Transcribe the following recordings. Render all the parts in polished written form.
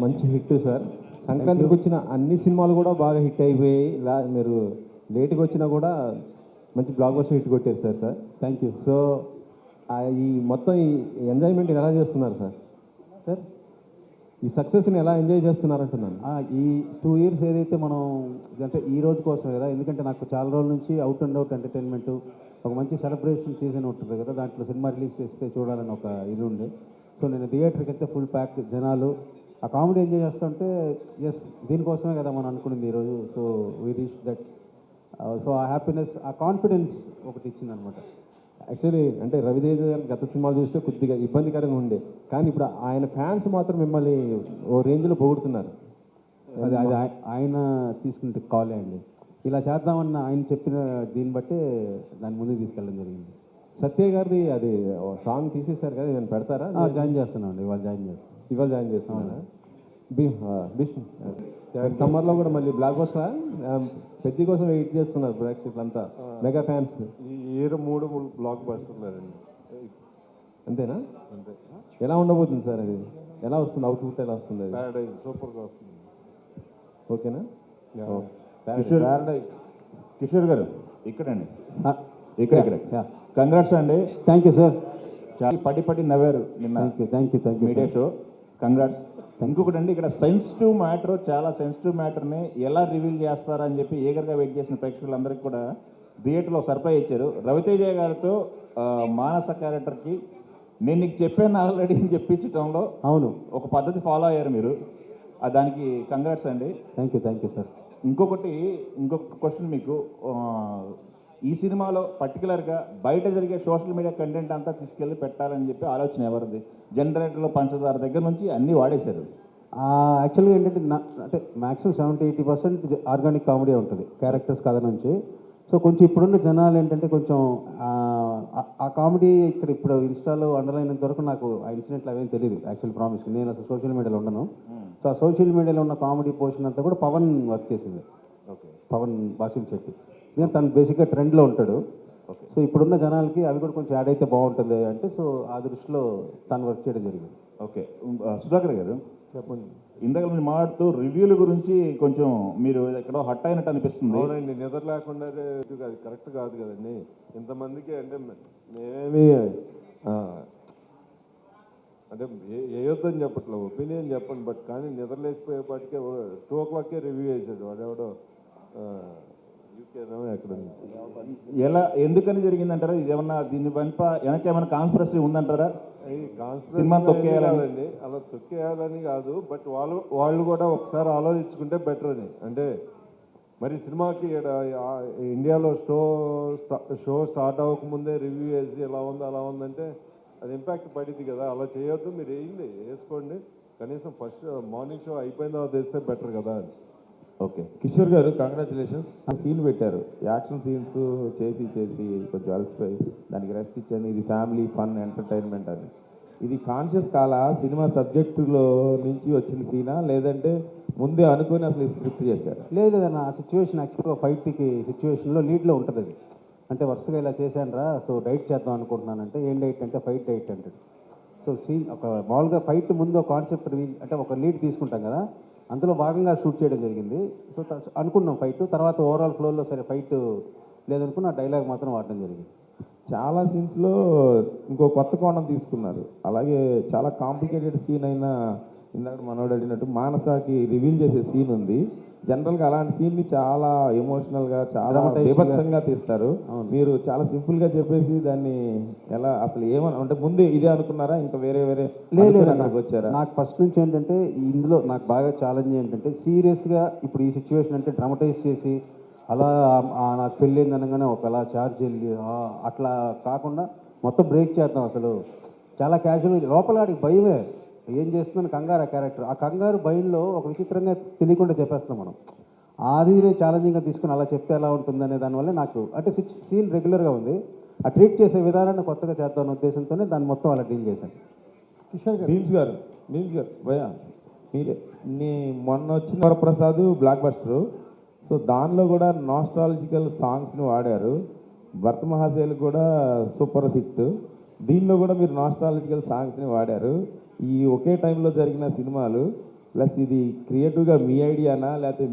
మంచి hit sir. సంక్రాంతికి వచ్చిన అన్ని సినిమాలు కూడా బాగా హిట్ అయిపోయాయి. మీరు లేట్గా వచ్చినా కూడా మంచి బ్లాక్ బస్టర్ హిట్ కొట్టారు సార్. Thank you. సో ఈ మొత్తం ఈ ఎంజాయ్మెంట్ ఎలా చేస్తున్నారు సార్? సార్ ఈ సక్సెస్ని ఎలా ఎంజాయ్ చేస్తున్నారు అంటున్నాను. ఈ 2 years ఏదైతే మనం అంటే ఈ రోజు కోసం కదా, ఎందుకంటే నాకు చాలా రోజుల నుంచి అవుట్ అండ్ అవుట్ ఎంటర్టైన్మెంట్, ఒక మంచి సెలబ్రేషన్ సీజన్ ఉంటుంది కదా, దాంట్లో సినిమా రిలీజ్ చేస్తే చూడాలని ఒక ఇది ఉండే. సో నేను థియేటర్కి అయితే ఫుల్ ప్యాక్ జనాలు ఆ కామెడీ ఎంజాయ్ చేస్తుంటే ఎస్ దీనికోసమే కదా మనం అనుకున్నది ఈరోజు. So we reach that. So ఆ హ్యాపీనెస్, ఆ కాన్ఫిడెన్స్ ఒకటి ఇచ్చిందనమాట. యాక్చువల్లీ అంటే రవితేజ గారి గత సినిమాలు చూస్తే కొద్దిగా ఇబ్బందికరంగా ఉండే, కానీ ఇప్పుడు ఆయన ఫ్యాన్స్ మాత్రం మిమ్మల్ని ఓ రేంజ్లో పొగుడుతున్నారు. అది అది ఆయన తీసుకుంటే కాలే అండి. ఇలా చేద్దామన్న ఆయన చెప్పిన దీన్ని బట్టే దాని ముందుకు తీసుకెళ్ళడం జరిగింది. సత్య గారిది అది సాంగ్ తీసేశారు కదా, నేను పెడతారా? జాయిన్ చేస్తున్నాం అండి, ఇవాళ జాయిన్ చేస్తున్నాను. సమ్మర్లో కూడా మళ్ళీ బ్లాక్ బస్టర్ పెద్ద కోసం వెయిట్ చేస్తున్నారు ప్రేక్షకులంతా, మెగా ఫ్యాన్స్. ఈ ఇయర్ 3 బ్లాక్ బస్టర్లండి. అంతేనా? అంతే. ఎలా ఉండబోతుంది సార్ అది? ఎలా వస్తుంది అవుట్పుట్? ఎలా వస్తుంది అది? ప్యారడైజ్ సూపర్గా వస్తుంది. ఓకేనా? కిషోర్ గారు ఇక్కడండి, ఇక్కడ కంగ్రాట్స్ అండి. Thank you sir. చాలా పడి నవ్వారు నిన్న. Thank you media show. Congrats. ఇంకొకటి అండి, ఇక్కడ సెన్సిటివ్ మ్యాటర్, చాలా సెన్సిటివ్ మ్యాటర్ని ఎలా రివీల్ చేస్తారని చెప్పి ఈగర్గా వెయిట్ చేసిన ప్రేక్షకులందరికీ కూడా థియేటర్లో సర్ప్రైజ్ ఇచ్చారు. రవితేజ గారితో మానస క్యారెక్టర్కి నేను నీకు చెప్పాను ఆల్రెడీ అని చెప్పించడంలో అవును ఒక పద్ధతి ఫాలో అయ్యారు మీరు. దానికి కంగ్రాట్స్ అండి. Thank you sir. ఇంకొక క్వశ్చన్ మీకు, ఈ సినిమాలో పర్టికులర్గా బయట జరిగే సోషల్ మీడియా కంటెంట్ అంతా తీసుకెళ్ళి పెట్టాలని చెప్పి ఆలోచన ఎవరిది? జనరేటర్లో పంచదార దగ్గర నుంచి అన్నీ వాడేశారు. యాక్చువల్గా ఏంటంటే అంటే మ్యాక్సిమం 70-80% ఆర్గానిక్ కామెడీ ఉంటుంది క్యారెక్టర్స్ కథ నుంచి. సో కొంచెం ఇప్పుడున్న జనాలు ఏంటంటే కొంచెం ఆ కామెడీ ఇప్పుడు ఇన్స్టాలో అండర్లైనంత వరకు నాకు ఆ ఇన్సిడెంట్లు అవేం తెలియదు. యాక్చువల్ ప్రామిస్, నేను అసలు సోషల్ మీడియాలో ఉండను. సో ఆ సోషల్ మీడియాలో ఉన్న కామెడీ పోర్షన్ అంతా కూడా పవన్ వర్క్ చేసింది. ఓకే. పవన్ బాసిల్ శెట్టి, ఎందుకంటే తను బేసిక్గా ట్రెండ్లో ఉంటాడు. ఓకే. సో ఇప్పుడున్న జనాలకి అవి కూడా కొంచెం యాడ్ అయితే బాగుంటుంది అంటే, సో ఆ దృష్టిలో తను వర్క్ చేయడం జరిగింది. ఓకే. సుధాకర్ గారు చెప్పండి. ఇందాక మీరు మాట్లాడుతూ రివ్యూల గురించి కొంచెం మీరు ఎక్కడో హట్ అయినట్టు అనిపిస్తుంది. అవునండి, నిద్ర లేకుండా అది కరెక్ట్ కాదు కదండి. ఇంతమందికి అంటే మేమేమి అంటే వేయొద్దని చెప్పట్లేదు, ఒపీనియన్ చెప్పండి. బట్ కానీ నిద్ర లేచిపోయేపాటికే 2 o'clock రివ్యూ వేసాడు వాడెవడో యూకేనో ఎక్కడ నుంచి. ఎలా ఎందుకని జరిగిందంటారా? ఇది ఏమన్నా దీని వెనక ఏమైనా కాన్స్పిరసీ ఉందంటారా? సినిమా తొక్కేయాలండి, అలా తొక్కేయాలని కాదు. బట్ వాళ్ళు కూడా ఒకసారి ఆలోచించుకుంటే బెటర్ అని. అంటే మరి సినిమాకి ఇండియాలో షో స్టార్ట్ అవ్వకముందే రివ్యూ వేసి ఎలా ఉంది అలా ఉందంటే అది ఇంపాక్ట్ పడింది కదా. అలా చేయొద్దు, మీరు వేసుకోండి. కనీసం ఫస్ట్ మార్నింగ్ షో అయిపోయిన తర్వాత వేస్తే బెటర్ కదా అని. ఓకే. కిషోర్ గారు కంగ్రాచులేషన్స్. సీన్ పెట్టారు, యాక్షన్ సీన్స్ చేసి కొంచెం అలసిపోయి దానికి రెస్ట్ ఇచ్చాను. ఇది ఫ్యామిలీ ఫన్ ఎంటర్టైన్మెంట్ అని. ఇది కాన్షియస్ కాలా? సినిమా సబ్జెక్టులో నుంచి వచ్చిన సీనా, లేదంటే ముందే అనుకుని అసలు ఈ స్క్రిప్ట్ చేశారు? లేదన్న, ఆ సిచ్యువేషన్ యాక్చువల్గా ఫైట్కి సిచ్యువేషన్లో లీడ్లో ఉంటుంది అది. అంటే వరుసగా ఇలా చేశాను సో డైట్ చేద్దాం అనుకుంటున్నానంటే, ఏం డైట్ అంటే ఫైట్ డైట్ అంటాడు. సో సీన్ ఒక మామూలుగా ఫైట్ ముందు ఒక కాన్సెప్ట్ అంటే ఒక లీడ్ తీసుకుంటాం కదా, అందులో భాగంగా షూట్ చేయడం జరిగింది. సో అనుకున్నాం ఫైట్, తర్వాత ఓవరాల్ ఫ్లోలో సరే ఫైట్ లేదనుకున్న డైలాగ్ మాత్రం వాడడం జరిగింది. చాలా సీన్స్లో ఇంకో కొత్త కోణం తీసుకున్నారు. అలాగే చాలా కాంప్లికేటెడ్ సీన్ అయినా ఇందాక మనోడు అడిగినట్టు మానసాకి రివీల్ చేసే సీన్ ఉంది. జనరల్గా అలాంటి సీన్ని చాలా ఎమోషనల్గా, చాలా బీభత్సంగా తీస్తారు. మీరు చాలా సింపుల్గా చెప్పేసి దాన్ని ఎలా అసలు ఏమని అంటే ముందే ఇదే అనుకున్నారా, ఇంకా వేరే లేదు వచ్చారా? నాకు ఫస్ట్ నుంచి ఏంటంటే ఇందులో నాకు బాగా ఛాలెంజ్ ఏంటంటే సీరియస్గా ఇప్పుడు ఈ సిచ్యువేషన్ అంటే డ్రామటైజ్ చేసి అలా నాకు పెళ్ళింది అనగానే ఒకలా చార్జ్ వెళ్ళి అట్లా కాకుండా మొత్తం బ్రేక్ చేద్దాం. అసలు చాలా క్యాజువల్, లోపల ఆడికి భయమే, ఏం చేస్తున్నాను కంగారు ఆ క్యారెక్టర్. ఆ కంగారు భయంలో ఒక విచిత్రంగా తెలియకుండా చెప్పేస్తున్నాం మనం. అది నేను ఛాలెంజింగ్గా తీసుకుని అలా చెప్తే ఎలా ఉంటుందనే దానివల్ల నాకు అంటే సీన్ రెగ్యులర్గా ఉంది. ఆ ట్రీట్ చేసే విధానాన్ని కొత్తగా చేద్దామన్న ఉద్దేశంతోనే దాన్ని మొత్తం అలా డీల్ చేశాను. కిషోర్ గారు భయ్యా మీరే మొన్న వచ్చిన వరప్రసాద్ బ్లాక్ బస్టరు. సో దానిలో కూడా నాస్టాలజికల్ సాంగ్స్ని వాడారు. భరత మహాశైలు కూడా సూపర్ హిట్. దీనిలో కూడా మీరు నాస్టాలజికల్ సాంగ్స్ని వాడారు. ఈ ఒకే టైంలో జరిగిన సినిమాలు ప్లస్ ఇది క్రియేటివ్గా మీ ఐడియానా లేకపోతే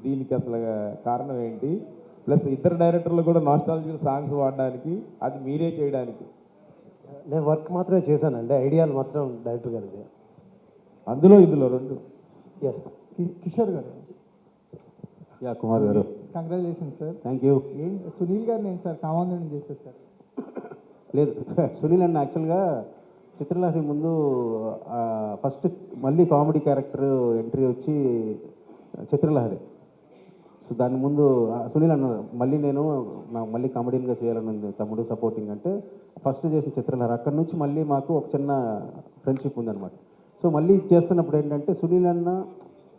దీనికి అసలు కారణం ఏంటి? ప్లస్ ఇద్దరు డైరెక్టర్లు కూడా నాస్టాలజికల్ సాంగ్స్ వాడడానికి, అది మీరే చేయడానికి. నేను వర్క్ మాత్రమే చేశానండి, ఐడియాలు మాత్రం డైరెక్టర్ గారిది. ఇందులో రెండు. ఎస్. కిషోర్ గారు, యా కుమార్ గారు, కంగ్రాచులేషన్ సార్. Thank you. ఏం సునీల్ గారు నేను సార్ కావాలని చేశారు సార్. లేదు సునీల్ అన్న యాక్చువల్గా చిత్రలహరి ముందు ఫస్ట్ మళ్ళీ కామెడీ క్యారెక్టర్ ఎంట్రీ వచ్చి చిత్రలహరి. సో దాని ముందు సునీల్ అన్నారు మళ్ళీ నాకు మళ్ళీ కామెడీగా చేయాలని ఉంది తమ్ముడు, సపోర్టింగ్ అంటే ఫస్ట్ చేసిన చిత్రలహరి. అక్కడి నుంచి మళ్ళీ మాకు ఒక చిన్న ఫ్రెండ్షిప్ ఉందన్నమాట. సో మళ్ళీ చేస్తున్నప్పుడు ఏంటంటే సునీల్ అన్న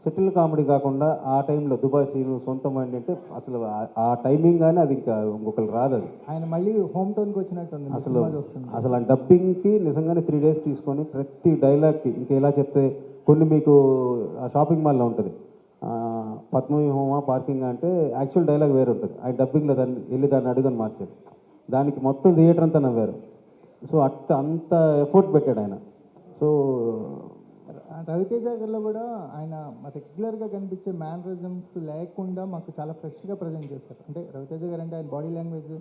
సెటిల్ కామెడీ కాకుండా ఆ టైంలో దుబాయ్ సీను సొంతం ఏంటంటే అసలు ఆ టైమింగ్ కానీ అది ఇంకా ఇంకొకరు రాదు. అది ఆయన మళ్ళీ హోమ్ టౌన్కి వచ్చినట్టు ఉంది అసలు ఆ డబ్బింగ్కి నిజంగానే 3 days తీసుకొని ప్రతి డైలాగ్కి ఇంకా ఎలా చెప్తే కొన్ని మీకు ఆ షాపింగ్ మాల్లో ఉంటుంది పద్మవ్యూహమా పార్కింగ్ అంటే యాక్చువల్ డైలాగ్ వేరే ఉంటుంది. ఆయన డబ్బింగ్లో దాన్ని అడుగుని మార్చాడు. దానికి మొత్తం థియేటర్ అంతా నవ్వారు. సో అంత ఎఫర్ట్ పెట్టాడు ఆయన. సో రవితేజ గారిలో కూడా ఆయన రెగ్యులర్గా కనిపించే మేనరిజమ్స్ లేకుండా మాకు చాలా ఫ్రెష్గా ప్రజెంట్ చేశారు. అంటే రవితేజ గారు అంటే ఆయన బాడీ లాంగ్వేజ్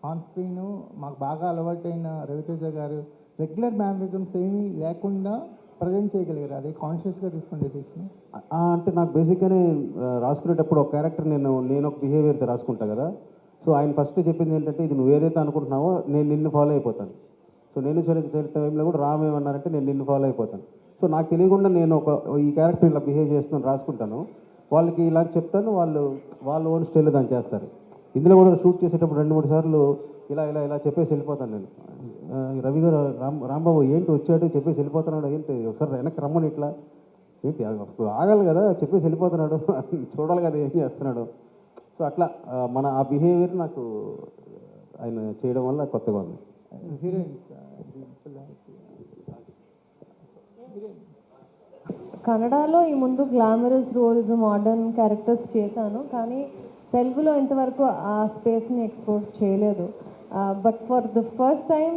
ఆన్ స్క్రీన్ మాకు బాగా అలవాటైన రవితేజ గారు రెగ్యులర్ మేనరిజమ్స్ ఏమీ లేకుండా ప్రజెంట్ చేయగలిగారు. అదే కాన్షియస్గా తీసుకుని డెసిషన్. అంటే నాకు బేసిక్గానే రాసుకునేటప్పుడు ఒక క్యారెక్టర్ నేను ఒక బిహేవియర్తో రాసుకుంటా కదా. సో ఆయన ఫస్ట్ చెప్పింది ఏంటంటే ఇది నువ్వు ఏదైతే అనుకుంటున్నావో నేను నిన్ను ఫాలో అయిపోతాను. సో నేను చదివే టైంలో కూడా రామ్ ఏమన్నారంటే నేను నిన్ను ఫాలో అయిపోతాను. సో నాకు తెలియకుండా నేను ఈ క్యారెక్టర్ ఇలా బిహేవ్ చేస్తున్నాను రాసుకుంటాను, వాళ్ళకి ఇలా చెప్తాను, వాళ్ళు ఓన్ స్టైల్లో దాన్ని చేస్తారు. ఇందులో కూడా షూట్ చేసేటప్పుడు 2-3 సార్లు ఇలా చెప్పేసి వెళ్ళిపోతాను నేను. రవి గారు రాంబాబు ఏంటి వచ్చాడు చెప్పేసి వెళ్ళిపోతున్నాడు, ఏంటి ఒకసారి వెనక్కి రమ్మని ఇట్లా ఏంటి ఆగాలి కదా చెప్పేసి వెళ్ళిపోతున్నాడు చూడాలి కదా ఏం చేస్తున్నాడు. సో అట్లా మన ఆ బిహేవియర్ నాకు ఆయన చేయడం వల్ల కొత్తగా ఉంది. హీరోయిన్స్ కన్నడలో ఈ ముందు గ్లామరస్ రోల్స్ మోడర్న్ క్యారెక్టర్స్ చేశాను, కానీ తెలుగులో ఇంతవరకు ఆ స్పేస్ని ఎక్స్పోజ్ చేయలేదు. But for the first time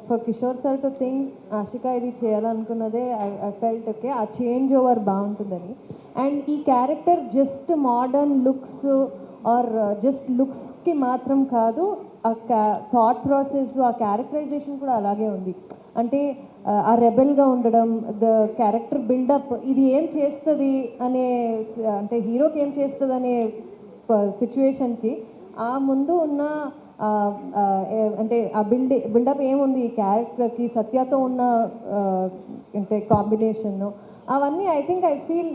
for Kishore sir to think Ashika ఇది చేయాలనుకున్నదే I felt okay a change over బాగుంటుందని. అండ్ ఈ character just modern looks or just లుక్స్కి మాత్రం కాదు, ఆ థాట్ ప్రాసెస్ ఆ క్యారెక్టరైజేషన్ కూడా అలాగే ఉంది. అంటే ఆ రెబెల్గా ఉండడం, ద క్యారెక్టర్ బిల్డప్, ఇది ఏం చేస్తుంది అనే అంటే హీరోకి ఏం చేస్తుంది అనే సిచ్యువేషన్కి ఆ ముందు ఉన్న అంటే ఆ బిల్డప్ ఏముంది ఈ క్యారెక్టర్కి, సత్యతో ఉన్న అంటే కాంబినేషన్ అవన్నీ ఐ థింక్ ఐ ఫీల్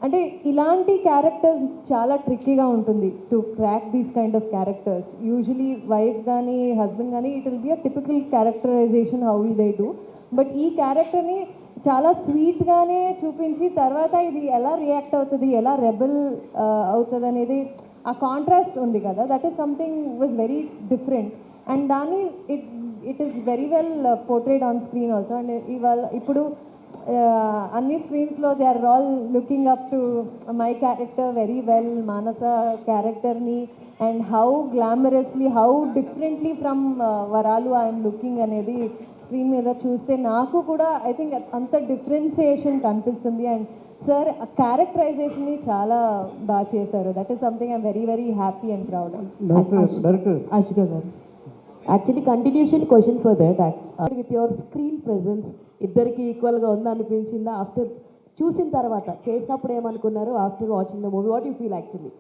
అంటే ఇలాంటి క్యారెక్టర్స్ చాలా ట్రిక్కీగా ఉంటుంది to crack these kind of characters. Usually wife కానీ హస్బెండ్ కానీ it will be a typical characterization how will they do. But ఈ క్యారెక్టర్ని చాలా స్వీట్గానే చూపించి తర్వాత ఇది ఎలా రియాక్ట్ అవుతుంది, ఎలా రెబెల్ అవుతుంది అనేది ఆ కాంట్రాస్ట్ ఉంది కదా, that is something was very different. And దాన్ని it is very well portrayed on screen also. And ఇప్పుడు అన్ని స్క్రీన్స్లో they are all looking up to my character very well, Manasa క్యారెక్టర్ని, and how glamorously how differently from Varalu I'm looking అనేది screen మీద చూస్తే నాకు కూడా ఐ థింక్ అంత డిఫరెన్సియేషన్ కనిపిస్తుంది. అండ్ సార్ ఆ క్యారెక్టరైజేషన్ని చాలా బాగా చేశారు. That is something I'm very very happy and proud. Director Ashika గారు, actually continuation question for that with your screen presence ఇద్దరికి ఈక్వల్గా ఉందనిపించిందా? ఆఫ్టర్ చూసిన తర్వాత చేసినప్పుడు ఏమనుకున్నారు? After watching the movie what you feel actually?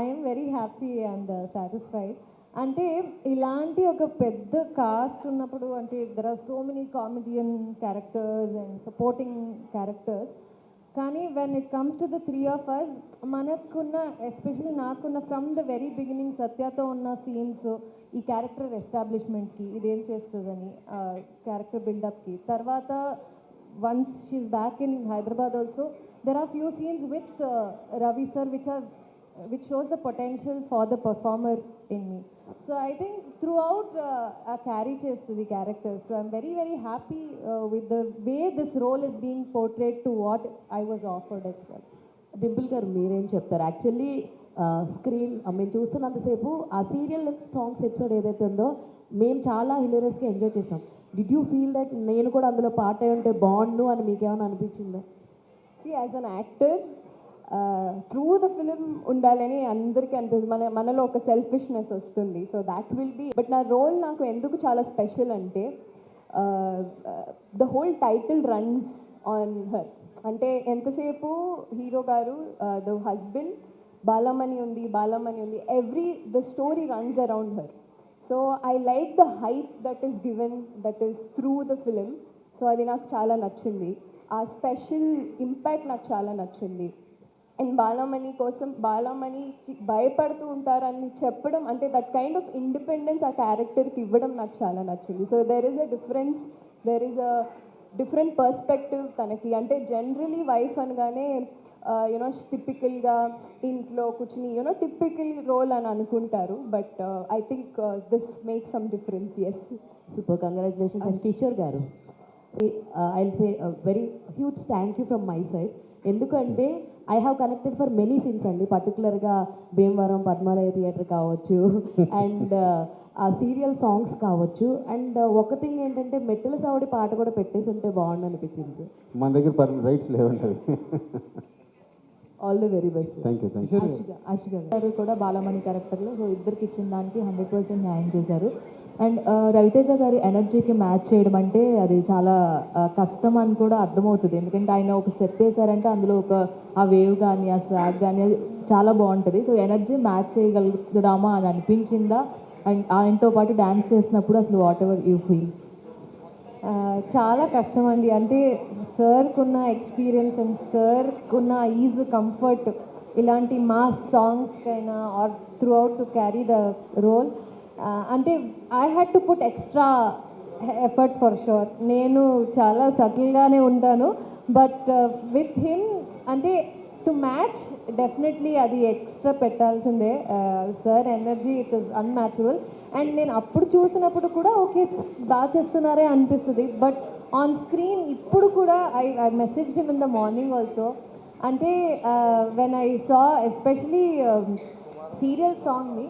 I'm very happy and satisfied. అంటే ఇలాంటి ఒక పెద్ద కాస్ట్ ఉన్నప్పుడు అంటే there are so many comedian characters and supporting characters, కానీ when it comes to the 3 of us మనకున్న ఎస్పెషల్లీ నాకున్న from the very beginning సత్యతో ఉన్న సీన్స్ ఈ క్యారెక్టర్ ఎస్టాబ్లిష్మెంట్కి ఇదేం చేస్తుందని క్యారెక్టర్ బిల్డప్కి, తర్వాత once she's back in Hyderabad also there are few scenes with Ravi sir which shows the potential for the performer in me. So I think throughout carry chestudi characters. So I'm very very happy with the way this role is being portrayed to what I was offered as well. Dimple గారు మీరేం చెప్తారు? Actually screen మేము చూస్తున్నంతసేపు ఆ serial songs episode ఏదైతే ఉందో మేము చాలా హిలేరియస్గా enjoy చేసాం. డిడ్ యూ ఫీల్ దట్ నేను కూడా అందులో పార్ట్ అయి ఉంటే బాగుండు అని మీకేమైనా అనిపించిందా? See as an actor through the film ఉండాలని అందరికీ అనిపిస్తుంది. మనలో ఒక సెల్ఫిష్నెస్ వస్తుంది. So that will be, but నా రోల్ నాకు ఎందుకు చాలా స్పెషల్ అంటే the whole title runs on her. అంటే ఎంతసేపు హీరో గారు ద హస్బెండ్ బాలమణి ఉంది the story runs around her. So I like the hype that is given, that is through the film. సో అది నాకు చాలా నచ్చింది. ఆ స్పెషల్ ఇంపాక్ట్ నాకు చాలా నచ్చింది. అండ్ బాలమణికి భయపడుతూ ఉంటారని చెప్పడం, అంటే దట్ కైండ్ ఆఫ్ ఇండిపెండెన్స్ ఆ క్యారెక్టర్కి ఇవ్వడం నాకు చాలా నచ్చింది. So there is a different perspective తనకి. అంటే జనరలీ వైఫ్ అనగానే టిపికల్గా ఇంట్లో కూర్చుని టిపికల్ రోల్ అని అనుకుంటారు. But I think this makes some difference. Yes, super, congratulations. And Kishore గారు, I will say very huge thank you from my side. ఎందుకంటే I have connected for many scenes అండి, పర్టికులర్గా Bhimavaram Padmalaya theatre కావచ్చు, అండ్ ఆ సీరియల్ సాంగ్స్ కావచ్చు. అండ్ ఒక thing ఏంటంటే మెట్టెల సావుడి పాట కూడా పెట్టేసి ఉంటే బాగుండు అనిపించింది సార్. మన దగ్గర రైట్స్ లేవండి. All the very best. Thank you. Ashika గారు కూడా బాలమణి క్యారెక్టర్లో, సో ఇద్దరికి ఇచ్చిన దానికి 100% న్యాయం చేశారు. అండ్ రవితేజ గారి ఎనర్జీకి మ్యాచ్ చేయడం అంటే అది చాలా కష్టం అని కూడా అర్థమవుతుంది. ఎందుకంటే ఆయన ఒక స్టెప్ వేశారంటే అందులో ఆ వేవ్ కానీ ఆ స్వాగ్ కానీ అది చాలా బాగుంటుంది. సో ఎనర్జీ మ్యాచ్ చేయగలుగుదామా అని అనిపించిందా? అండ్ ఆయనతో పాటు డ్యాన్స్ చేసినప్పుడు అసలు వాట్ ఎవర్ యూ ఫీల్? చాలా కష్టం అండి. అంటే సార్కున్న ఎక్స్పీరియన్స్ అండ్ సార్కున్న ఈజ్, కంఫర్ట్ ఇలాంటి మాస్ సాంగ్స్కైనా or through out to carry the role. అంటే I had to put extra effort for sure. నేను చాలా సటిల్గానే ఉంటాను, బట్ విత్ హిమ్ అంటే టు మ్యాచ్ డెఫినెట్లీ అది ఎక్స్ట్రా పెట్టాల్సిందే. Sir energy it is unmatchable. And నేను అప్పుడు చూసినప్పుడు కూడా ఓకే బాగా చేస్తున్నారే అనిపిస్తుంది, బట్ ఆన్ స్క్రీన్ ఇప్పుడు కూడా I message him in the morning also. అంటే when I saw especially serial సాంగ్ని,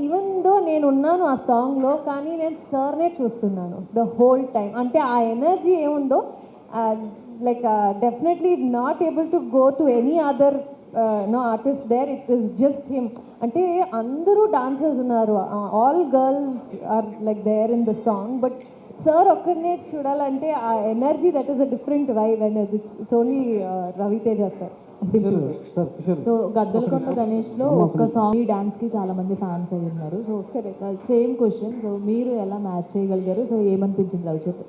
ఈవెన్ దో నేను ఉన్నాను ఆ సాంగ్లో, కానీ నేను సార్నే చూస్తున్నాను ద హోల్ టైం. అంటే ఆ ఎనర్జీ ఏముందో like definitely not able to go to any other no artist there. It is just him. Ante andaru dancers unnaru, all girls are like there in the song, but sir okkarne chudalante aa energy, that is a different vibe, and it's only Raviteja sir. So Gaddalakonda గణేష్లో ఒక్క song డాన్స్కి చాలా మంది fans అయ్యి ఉన్నారు. So same question, so మీరు ఎలా match చేయగలిగారు? So ఏమనిపించింది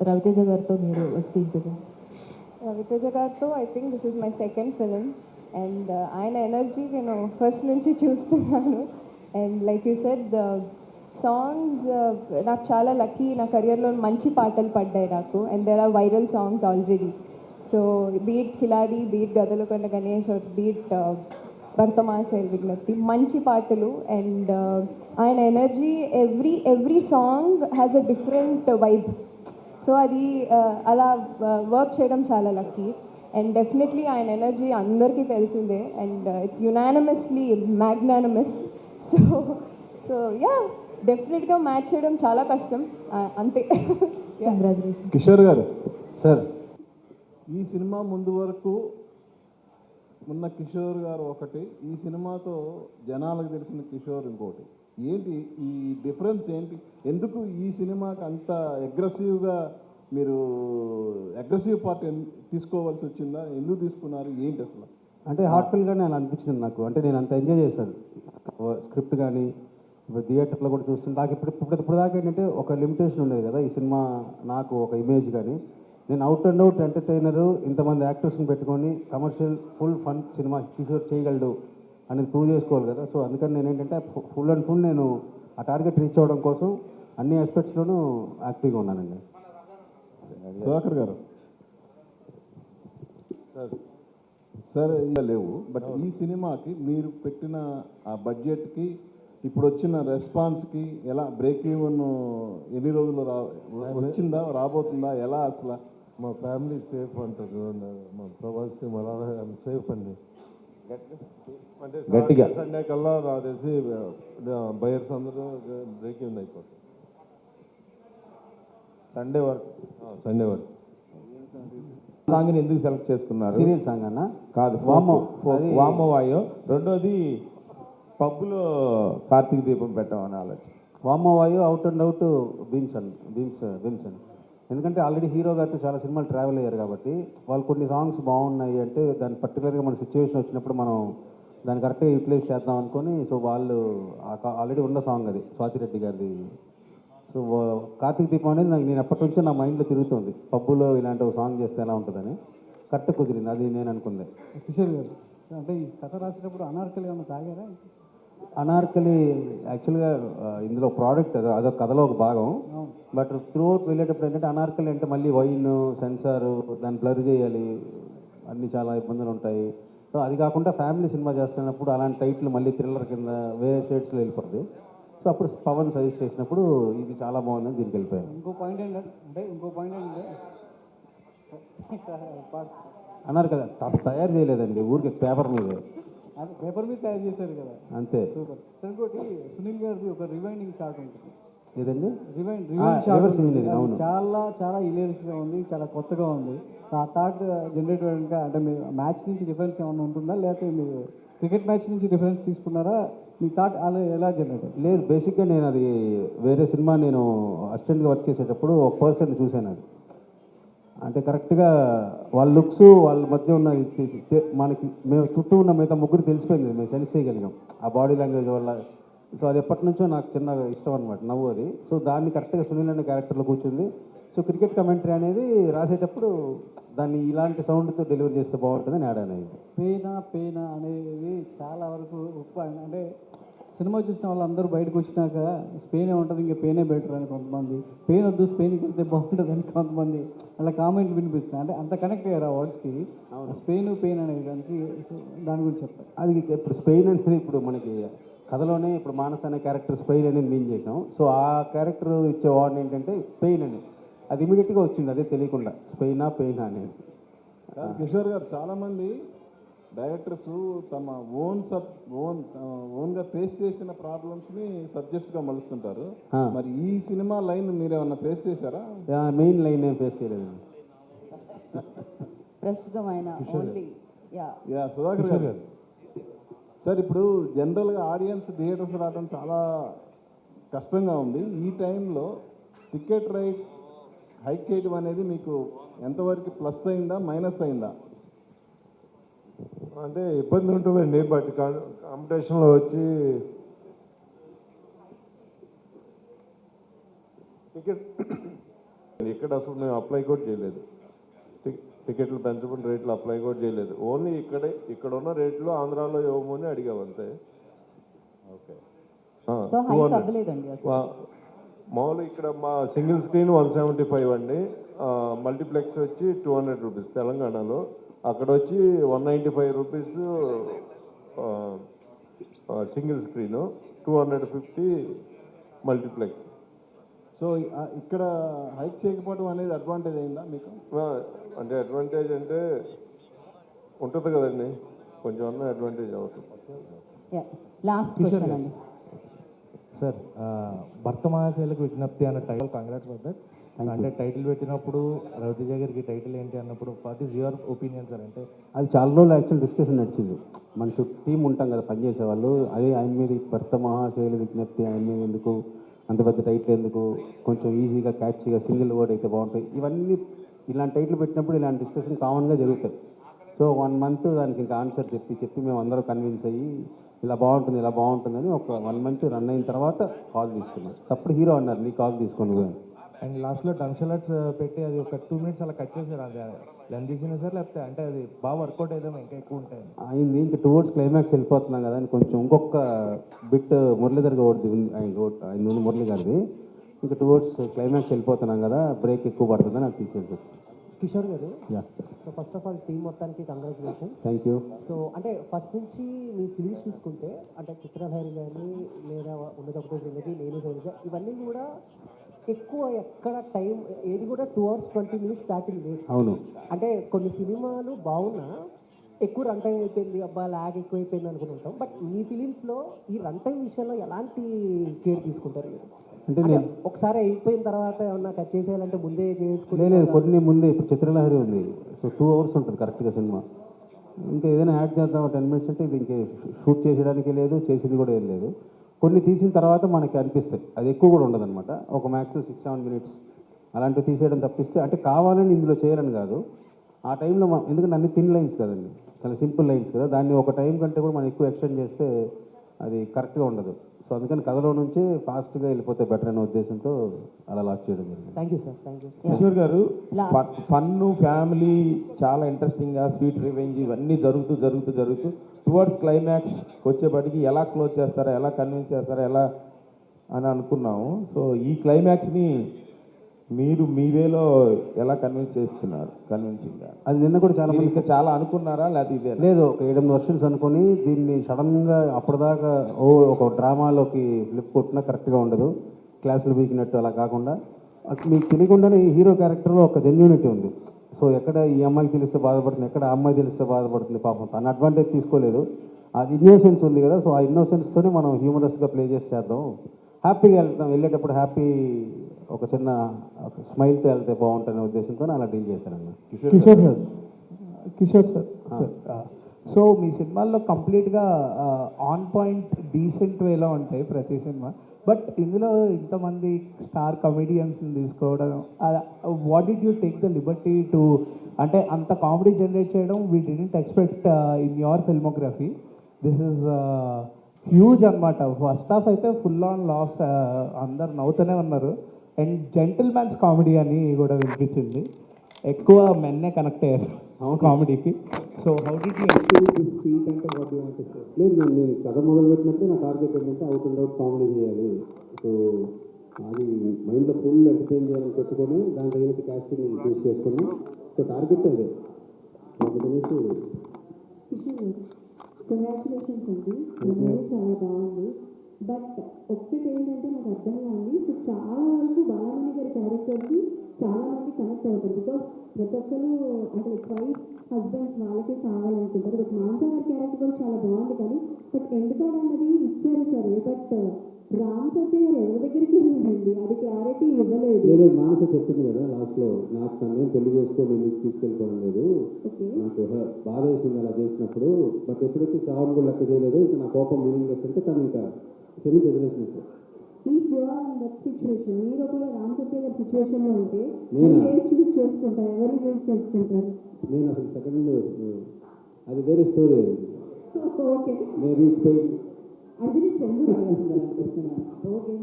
రవితేజ గారితో మీరు స్క్రీన్ ప్రెజెన్స్? రవితేజ గారితో I think this is my second film, and ఆయన ఎనర్జీ నేను ఫస్ట్ నుంచి చూస్తున్నాను. And like you said songs, నాకు చాలా లక్కీ, నా కెరియర్లో మంచి పాటలు పడ్డాయి నాకు, and there are viral songs already. So beat Khiladi, beat Gaddalakonda Ganesh, beat భర్తమాసైల్ విజ్ఞప్తి, మంచి పాటలు. అండ్ ఆయన energy, every song has a different vibe. So అది అలా వర్క్ చేయడం చాలా లక్కీ. అండ్ డెఫినెట్లీ ఆయన ఎనర్జీ అందరికీ తెలిసిందే, and it's unanimously magnanimous. So yeah, డెఫినెట్గా మ్యాచ్ చేయడం చాలా కష్టం, అంతే. కంగ్రాచులేషన్. కిషోర్ గారు, సార్, ఈ సినిమా ముందు వరకు ఉన్న కిషోర్ గారు ఒకటి, ఈ సినిమాతో జనాలకు తెలిసిన కిషోర్ ఇంకోటి. ఏంటి ఈ డిఫరెన్స్ ఏంటి? ఎందుకు ఈ సినిమాకి అంత అగ్రెసివ్గా మీరు అగ్రెసివ్ పార్ట్ తీసుకోవాల్సి వచ్చిందా? ఎందుకు తీసుకున్నారు? ఏంటి అసలు? అంటే హార్ట్ఫుల్గానే అలా అనిపించింది నాకు. అంటే నేను అంత ఎంజాయ్ చేశాను స్క్రిప్ట్ కానీ, ఇప్పుడు థియేటర్లో కూడా చూస్తుంటే నాకు ఇప్పుడు దాకా ఏంటంటే ఒక లిమిటేషన్ ఉండేది కదా ఈ సినిమా, నాకు ఒక ఇమేజ్ కానీ. నేను అవుట్ అండ్ అవుట్ ఎంటర్టైనరు, ఇంతమంది యాక్టర్స్ని పెట్టుకొని commercial full fun cinema Kishore చేయగలడు అనేది ప్రూవ్ చేసుకోవాలి కదా. సో అందుకని నేను ఏంటంటే ఫుల్ అండ్ ఫుల్ నేను ఆ టార్గెట్ రీచ్ అవ్వడం కోసం అన్ని ఆస్పెక్ట్స్లోనూ యాక్టివ్గా ఉన్నానండి. సుధాకర్ గారు, సార్ ఇలా లేవు, బట్ ఈ సినిమాకి మీరు పెట్టిన ఆ బడ్జెట్కి ఇప్పుడు వచ్చిన రెస్పాన్స్కి ఎలా బ్రేక్ ఈవెన్ ఎన్ని రోజులు వచ్చిందా, రాబోతుందా, ఎలా అసలు? మా ఫ్యామిలీ సేఫ్ అంటారు, మా ప్రభాస్ మలారా సేఫ్ అండి. అంటే గట్టిగా. సండే కల్లా నాకు తెలిసి బయర్స్ అందరూ బ్రేక్ ఈవెన్ అయిపోతుంది. సండే వరకు సండే వరకు సాంగ్ని ఎందుకు సెలెక్ట్ చేసుకున్నారు? సీరియల్ సాంగ్ అన్న కాదు, వామో. అది వామోవాయో. రెండోది పబ్బులో కార్తీక దీపం పెట్టామని ఆలోచన. వామో వాయు అవుట్ అండ్ అవుట్ భీమ్స్ అని. ఎందుకంటే ఆల్రెడీ హీరో గారితో చాలా సినిమాలు ట్రావెల్ అయ్యారు కాబట్టి వాళ్ళు కొన్ని సాంగ్స్ బాగున్నాయి అంటే దాని పర్టికులర్గా మన సిచ్యువేషన్ వచ్చినప్పుడు మనం దాన్ని కరెక్ట్గా యూటిలైజ్ చేద్దాం అనుకొని, సో వాళ్ళు ఆల్రెడీ ఉన్న సాంగ్ అది స్వాతిరెడ్డి గారిది. సో కార్తీక దీపం అనేది నేను ఎప్పటి నుంచో నా మైండ్లో తిరుగుతుంది, పబ్బులో ఇలాంటి ఒక సాంగ్ చేస్తే ఎలా ఉంటుందని. కరెక్ట్ కుదిరింది, అది నేను అనుకుంది. కిషోర్ గారు అంటే ఈ కథ రాసేటప్పుడు అనార్కలి ఏమైనా తాగారా? అనార్కలి యాక్చువల్గా ఇందులో ప్రోడక్ట్ అదొక కథలో ఒక భాగం. బట్ త్రూఅవుట్ వెళ్ళేటప్పుడు ఏంటంటే అనార్కలి అంటే మళ్ళీ వైన్ సెన్సారు దాన్ని బ్లర్ చేయాలి, అన్నీ చాలా ఇబ్బందులు ఉంటాయి. సో అది కాకుండా ఫ్యామిలీ సినిమా చేస్తున్నప్పుడు అలాంటి టైటిల్ మళ్ళీ థ్రిల్లర్ కింద వేరే షేడ్స్లో వెళ్ళిపోద్ది. సో అప్పుడు పవన్ సజెస్ట్ చేసినప్పుడు ఇది చాలా బాగుందని దీనికి వెళ్ళిపోయాను. ఇంకో పాయింట్ ఏంటంటే అనార్కలి తయారు చేయలేదండి, ఊరికి పేపర్ మీద. అది పేపర్ మీద తయారు చేశారు కదా, అంతే. సూపర్. సార్ ఇంకోటి సునీల్ గారిది ఒక రివైండింగ్ షాట్ ఉంటుంది. ఏదండి? రివైండ్ reverse engineering, అవును. చాలా హిలేరియస్గా ఉంది, చాలా కొత్తగా ఉంది. ఆ థాట్ జనరేట్ అయ్యాక అంటే మీరు మ్యాచ్ నుంచి డిఫరెన్స్ ఏమైనా ఉంటుందా, లేకపోతే మీరు క్రికెట్ మ్యాచ్ నుంచి డిఫరెన్స్ తీసుకున్నారా? మీ థాట్ అలా ఎలా జనరేట్ అయ్యింది? లేదు, బేసిక్గా నేను అది వేరే సినిమా నేను అసిస్టెంట్గా వర్క్ చేసేటప్పుడు ఒక పర్సన్ చూశాను. అది అంటే కరెక్ట్గా వాళ్ళ లుక్స్ వాళ్ళ మధ్య ఉన్న మనకి మేము చుట్టూ ఉన్న మిగతా ముగ్గురు తెలిసిపోయింది, మేము సెన్స్ చేయగలిగాం ఆ బాడీ లాంగ్వేజ్ వల్ల. సో అది ఎప్పటి నుంచో నాకు చిన్న ఇష్టం అనమాట, నవ్వు అది. సో దాన్ని కరెక్ట్గా సునీల్ అనే క్యారెక్టర్లో కూర్చుంది. సో క్రికెట్ కమెంటరీ అనేది రాసేటప్పుడు దాన్ని ఇలాంటి సౌండ్తో డెలివరీ చేస్తే బాగుంటుందని యాడ్ అనేది. పేనా అనేది చాలా వరకు అంటే సినిమా చూసిన వాళ్ళందరూ బయటకు వచ్చినాక స్పెయినే ఉంటుంది, ఇంకా పెయినే బెటర్ అని కొంతమంది, పెయిన్ వద్దు స్పెయిన్కి వెళ్తే బాగుంటుంది అని కొంతమంది అలా కామెంట్ వినిపిస్తుంది. అంటే అంత కనెక్ట్ అయ్యారు ఆ వర్డ్స్కి, పెయిన్ అనే దానికి. సో దాని గురించి చెప్పారు. అది ఇప్పుడు స్పెయిన్ అనేది ఇప్పుడు మనకి కథలోనే ఇప్పుడు మానస్ అనే క్యారెక్టర్ స్పెయిన్ అనేది మీన్ చేసాం. సో ఆ క్యారెక్టర్ ఇచ్చే వర్డ్ ఏంటంటే పెయిన్ అని, అది ఇమీడియట్గా వచ్చింది, అదే తెలియకుండా పెయినా అనేది. కిషోర్ గారు, చాలామంది డైరెక్టర్స్ తమ ఓన్గా ఫేస్ చేసిన ప్రాబ్లమ్స్ని సబ్జెక్ట్స్గా మలుస్తుంటారు. మరి ఈ సినిమా లైన్ మీరు ఏమన్నా ఫేస్ చేశారా? మెయిన్ లైన్ ఏం ఫేస్ చేయలేదండి. ప్రస్తుతం ఆయన ఓన్లీ సుధాకర్ గారు, సార్ ఇప్పుడు జనరల్గా ఆడియన్స్ థియేటర్స్ రావడం చాలా కష్టంగా ఉంది. ఈ టైంలో టికెట్ రేట్ హైక్ చేయడం అనేది మీకు ఎంతవరకు ప్లస్ అయిందా మైనస్ అయిందా? అంటే ఇబ్బంది ఉంటుందండి, బట్ కాంపిటీషన్లో వచ్చి టికెట్ ఇక్కడ అసలు మేము అప్లై కూడా చేయలేదు, టికెట్లు పెంచబడిన రేట్లు అప్లై కూడా చేయలేదు. ఓన్లీ ఇక్కడ ఉన్న రేట్లు ఆంధ్రాలో ఇవ్వమని అడిగాం అంతే. ఓకే, మామూలు ఇక్కడ మా సింగిల్ స్క్రీన్ 175 అండి, మల్టీప్లెక్స్ వచ్చి 200 రూపీస్ తెలంగాణలో. అక్కడ వచ్చి 195 rupees single screen, 250 multiplex. So ఇక్కడ హైక్ చేయకపోవడం అనేది అడ్వాంటేజ్ అయిందా మీకు? అంటే అడ్వాంటేజ్ అంటే ఉంటుంది కదండి, కొంచెం అన్న అడ్వాంటేజ్ అవుతుంది. లాస్ట్ క్వశ్చన్ అండి సార్. భర్తమానశైలకు విజ్ఞప్తి అన్న టైటిల్, కంగ్రాట్స్ ఫర్ దట్. అంటే టైటిల్ పెట్టినప్పుడు రవితేజ గారికి టైటిల్ ఏంటి అన్నప్పుడు what is your opinion sir? అంటే అది చాలా రోజులు యాక్చువల్ డిస్కషన్ నడిచింది. మన చుట్టూ టీం ఉంటాం కదా పనిచేసే వాళ్ళు, అదే ఆయన మీద భర్త మహాశైల విజ్ఞప్తి, ఆయన మీద ఎందుకు అంత పెద్ద టైటిల్ ఎందుకు, కొంచెం ఈజీగా క్యాచ్గా సింగిల్ వర్డ్ అయితే బాగుంటాయి. ఇవన్నీ ఇలాంటి టైటిల్ పెట్టినప్పుడు ఇలాంటి డిస్కషన్ కామన్గా జరుగుతాయి. సో 1 month దానికి ఇంకా ఆన్సర్ చెప్పి మేము అందరూ కన్విన్స్ అయ్యి ఇలా బాగుంటుందని ఒక 1 month రన్ అయిన తర్వాత కాల్ తీసుకున్నాం. అప్పుడు హీరో అన్నారు నీ కాల్ తీసుకొని పోయాను. అండ్ లాస్ట్లో డంషలట్స్ పెట్టి అది ఒక 2 minutes అలా కట్ చేశారు. అది లెంత్ తీసిన సార్, లేకపోతే అంటే అది బాగా వర్కౌట్ అయితే ఇంకా ఎక్కువ ఉంటాయి అయింది. ఇంకా టువర్డ్స్ క్లైమాక్స్ వెళ్ళిపోతున్నాం కదా అని కొంచెం ఇంకొక బిట్ మురళీధర్ గౌడ్ది ఉంది, ఆయన మురళీ గారిది. ఇంకా టువర్డ్స్ క్లైమాక్స్ వెళ్ళిపోతున్నాం కదా, బ్రేక్ ఎక్కువ పడుతుందని అది తీసేసి వచ్చింది. కిషోర్ గారు, so first of all team మొత్తానికి కంగ్రాచులేషన్స్. Thank you. సో అంటే ఫస్ట్ నుంచి మీ ఫిలిమ్స్ చూసుకుంటే అంటే చిత్రలహరి కానీ లేదా ఉన్నదొకటే జిందగీ, నేను శైలజ, ఇవన్నీ కూడా ఎక్కువ ఎక్కడ టైం ఏది కూడా 2 hours 20 minutes దాటింది లేదు. అవును, అంటే కొన్ని సినిమాలు బాగున్నా ఎక్కువ రన్ టైం అయిపోయింది, అబ్బా ల్యాగ్ ఎక్కువైపోయింది అనుకుని ఉంటాం. బట్ మీ ఫిలిమ్స్లో ఈ రన్ టైం విషయంలో ఎలాంటి కేర్ తీసుకుంటారు మీరు? అంటే అంటే నేను ఒకసారి అయిపోయిన తర్వాత ఏమన్నా కట్ చేసేయాలంటే ముందే చేసుకుని లేదు కొన్ని ముందే ఇప్పుడు చిత్రలహరి ఉంది, సో 2 hours ఉంటుంది కరెక్ట్గా సినిమా. ఇంకా ఏదైనా యాడ్ చేద్దాం 10 minutes అంటే ఇది ఇంకే షూట్ చేసేయడానికి లేదు, చేసింది కూడా ఏం లేదు. కొన్ని తీసిన తర్వాత మనకి అనిపిస్తాయి, అది ఎక్కువ కూడా ఉండదన్నమాట. ఒక మ్యాక్స్ 6-7 minutes అలాంటివి తీసేయడం తప్పిస్తే, అంటే కావాలని ఇందులో చేయాలని కాదు. ఆ టైంలో ఎందుకంటే అన్ని థిన్ లైన్స్ కదండి, చాలా సింపుల్ లైన్స్ కదా, దాన్ని ఒక టైం కంటే కూడా మనం ఎక్కువ ఎక్స్టెండ్ చేస్తే అది కరెక్ట్గా ఉండదు. సో అందుకని కథలో నుంచే ఫాస్ట్గా వెళ్ళిపోతే బెటర్ అనే ఉద్దేశంతో అలా లాక్ చేయడం జరిగింది. Thank you sir, thank you. Kishore గారు, ఫన్, ఫ్యామిలీ, చాలా ఇంట్రెస్టింగ్గా స్వీట్ రివెంజ్ ఇవన్నీ జరుగుతూ టువర్డ్స్ క్లైమాక్స్ వచ్చేప్పటికి ఎలా క్లోజ్ చేస్తారా, ఎలా కన్విన్స్ చేస్తారా, ఎలా అని అనుకున్నాము. సో ఈ క్లైమాక్స్ని మీరు మీ వేలో ఎలా కన్విన్స్ చేస్తున్నారు? కన్విన్సింగ్గా అది నిన్న కూడా చాలా మంది ఇంకా చాలా అనుకున్నారా, లేదా ఇదే? లేదు, ఒక 7-8 వర్షన్స్ అనుకొని దీన్ని సడన్గా అప్పటిదాకా ఒక డ్రామాలోకి ఫ్లిప్ కొట్టినా కరెక్ట్గా ఉండదు, క్లాసులు బీకినట్టు అలా కాకుండా మీకు తెలియకుండానే ఈ హీరో క్యారెక్టర్లో ఒక జెన్యూనిటీ ఉంది. సో ఎక్కడ ఈ అమ్మాయికి తెలిస్తే బాధపడుతుంది, ఎక్కడ ఆ అమ్మాయి తెలిస్తే బాధపడుతుంది, పాపం తన అడ్వాంటేజ్ తీసుకోలేదు, అది ఇన్నోసెన్స్ ఉంది కదా. సో ఆ ఇన్నోసెన్స్తోనే మనం హ్యూమరస్గా ప్లే చేసి చేద్దాం, హ్యాపీగా వెళ్తాం, వెళ్ళేటప్పుడు హ్యాపీ ఒక చిన్న స్మైల్తో వెళ్తే బాగుంటుందనే ఉద్దేశంతో అలా డీల్ చేశానన్న. కిషోర్ సార్ సో మీ సినిమాల్లో కంప్లీట్గా ఆన్ పాయింట్ డీసెంట్ వేలో ఉంటాయి ప్రతి సినిమా, బట్ ఇందులో ఇంతమంది స్టార్ కమెడియన్స్ని తీసుకోవడం, what did you take the Liberty to, అంటే అంత కామెడీ జనరేట్ చేయడం we didn't expect in your filmography. This is huge అనమాట. ఫస్ట్ హాఫ్ అయితే ఫుల్ ఆన్ లాఫ్స్, అందరు నవ్వుతూనే ఉన్నారు. అండ్ జెంటిల్ మ్యాన్స్ కామెడీ అని కూడా వినిపించింది, ఎక్కువ మెన్నే కనెక్ట్ అయ్యారు కామెడీకి. So how did you achieve this feat అంటే what you want to say? లేదు, నేను కథ మొదలు పెట్టినప్పుడు నా టార్గెట్ ఏంటంటే అవుట్ అండ్ అవుట్ కామెడీ చేయాలి. సో అది మైండ్లో ఫుల్ ఎంటర్టైన్ చేయాలని పెట్టుకొని దాని తగినట్టు కాస్టింగ్ చూస్ చేసుకొని, సో టార్గెట్ అదే. సో అందుకనేసి కంగ్రాచులేషన్స్ అండి, సినిమా చాలా బాగుంది. బట్ ఒక్కటి ఏంటంటే నాకు అర్థం కాదు, సో చాలా వరకు బాలమణి గారి క్యారెక్టర్కి చాలా మంది కనెక్ట్ అవుతారు. బికాస్ ప్రతి ఒక్కరు అంటే వైఫ్ హస్బెండ్ వాళ్ళకే కావాలనుకుంటారు. బట్ మానస గారి క్యారెక్టర్ కూడా చాలా బాగుంది, కానీ బట్ ఎండ్ కార్డ్ అన్నది ఇచ్చారు సరే, బట్ రామ్ సత్య గారు ఎవరి దగ్గరికి వెళ్ళండి, అది క్లారిటీ ఇవ్వలేదు. లేదు, మానస చెప్పింది కదా లాస్ట్లో, నాకు తను పెళ్లి చేసుకోవడం ఎందుకు తీసుకెళ్ళిపోవడం లేదు, నాకు బాధ వేసింది అలా చేసినప్పుడు. బట్ ఎప్పుడైతే చావును కూడా లెక్క చేయలేదు, ఇక నా కోపం మీనింగ్లెస్ అంటే తను ఇంకా క్షమించి వదిలేసినట్టు. If you are in that situation, మీరు ఒకవేళ రామ్ సత్య గారి సిచ్యువేషన్లో ఉంటే ఏది చూస్ చేసుకుంటారు, ఎవరిని చూస్ చేసుకుంటారు? నేను అసలు సెకండ్ అది వేరే స్టోరీ, అది ఓకే నేను రీచ్ పోయి అది Chandru అనిపిస్తున్నాను. Okay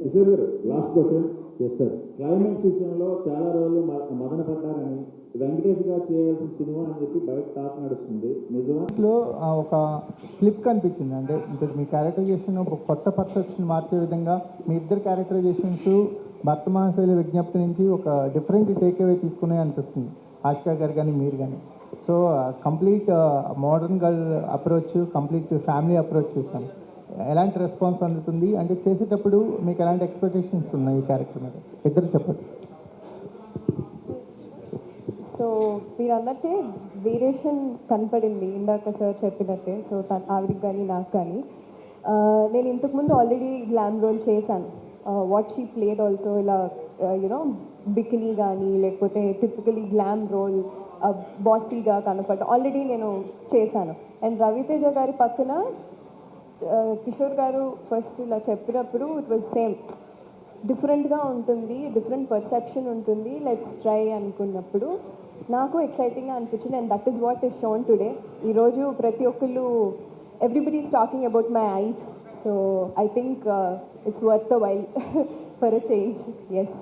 Kishore garu, last question. Yes sir. Climax విషయంలో చాలా రోజులు మదన పడ్డారని, వెంకటేష్ గారు చేయాల్సిన సినిమా అని చెప్పి బయట టాక్ నడుస్తుంది, నిజమా? లో ఒక క్లిప్ కనిపించింది, అంటే ఇప్పుడు మీ క్యారెక్టరైజేషన్ ఒక కొత్త పర్సెప్షన్ మార్చే విధంగా మీ ఇద్దరు క్యారెక్టరైజేషన్స్ భర్తమానశైలి విజ్ఞప్తి నుంచి ఒక డిఫరెంట్ టేక్ అవే తీసుకునే అనిపిస్తుంది, ఆశికా గారు కానీ మీరు కానీ. So complete modern girl approach, complete family approach చూసాను. ఎలాంటి రెస్పాన్స్ అందుతుంది, అంటే చేసేటప్పుడు మీకు ఎలాంటి ఎక్స్పెక్టేషన్స్ ఉన్నాయి ఈ క్యారెక్టర్ మీద, ఇద్దరు చెప్పండి. సో మీరు అన్నట్టే వేరియేషన్ కనపడింది ఇందాక సార్ చెప్పినట్టే. సో ఆవిడకి కానీ నాకు కానీ నేను ఇంతకుముందు ఆల్రెడీ గ్లామ్ రోల్ చేశాను. వాట్ షీ ప్లేడ్ ఆల్సో ఇలా యూనో బికినీ కానీ లేకపోతే టిపికలీ గ్లామ్ రోల్ బాసీగా కనపడ్డ ఆల్రెడీ నేను చేశాను. అండ్ రవితేజ గారి పక్కన కిషోర్ గారు ఫస్ట్ ఇలా చెప్పినప్పుడు ఇట్ వాజ్ సేమ్, డిఫరెంట్గా ఉంటుంది, డిఫరెంట్ పర్సెప్షన్ ఉంటుంది, లెట్స్ ట్రై అనుకున్నప్పుడు నాకు ఎక్సైటింగ్గా అనిపించింది. And that is what is shown today. ఈరోజు ప్రతి ఒక్కళ్ళు everybody is talking about my eyes. So I think it's worth the while for a change. Yes.